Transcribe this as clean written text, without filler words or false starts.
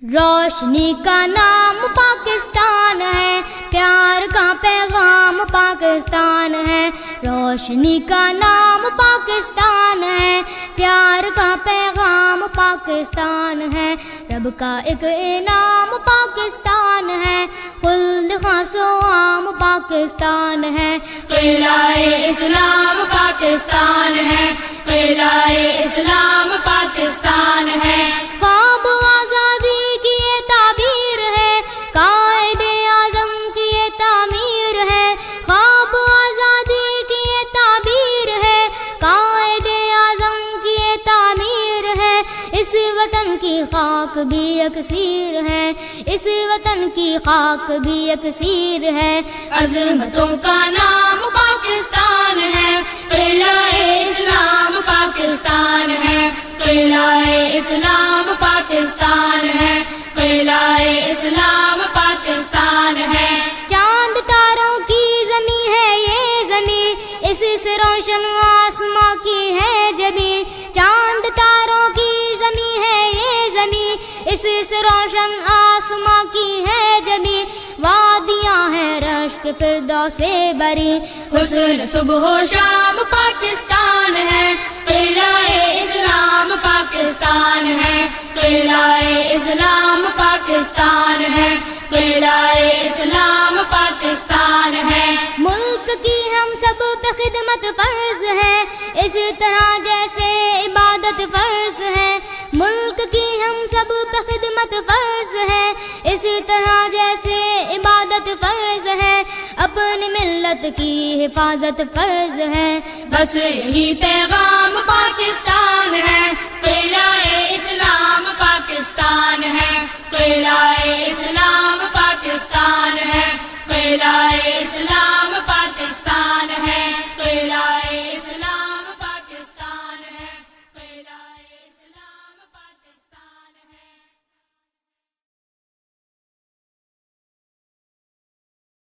روشنی کا نام پاکستان ہے، پیار کا پیغام پاکستان ہے۔ روشنی کا نام پاکستان ہے، پیار کا پیغام پاکستان ہے۔ رب کا ایک انعام پاکستان ہے، خلد خاص و عام پاکستان ہے۔ قلعہ اسلام پاکستان ہے، قلعہ اسلام پاکستان ہے۔ خواب آزادی کی یہ تعبیر ہے، قائد اعظم کی یہ تعمیر ہے۔ خواب آزادی کی یہ تعبیر ہے، قائد اعظم کی یہ تعمیر ہے۔ اس وطن کی خاک بھی یکسیر ہے، اس وطن کی خاک بھی یکسیر ہے۔ عظمتوں کا نام پاکستان ہے، قلعہ اسلام پاکستان ہے، قلعہ اسلام پاکستان ہے، قلعہ اسلام پاکستان ہے۔ چاند تاروں کی زمیں ہے یہ زمیں، اس سے روشن آسماں کی ہے جبیں۔ چاند تاروں کی زمیں ہے یہ زمیں، اس سے روشن آسماں کی ہے جبیں۔ وادیاں ہیں رشک فردوس سے بری، حسن صبح و شام پاکستان ہے، قلعہ اسلام پاکستان ہے، قلعہ اسلام پاکستان ہے، قلعہ اسلام پاکستان ہے۔ ملک کی ہم سب پہ خدمت فرض ہے، اس طرح جیسے عبادت فرض ہے۔ ملک کی ہم سب پہ خدمت فرض ہے، اس طرح جیسے عبادت فرض ہے۔ اپنی ملت کی حفاظت فرض ہے، بس یہی پیغام پاکستان ہے، قلعہ اسلام پاکستان ہے، قلعہ اسلام پاکستان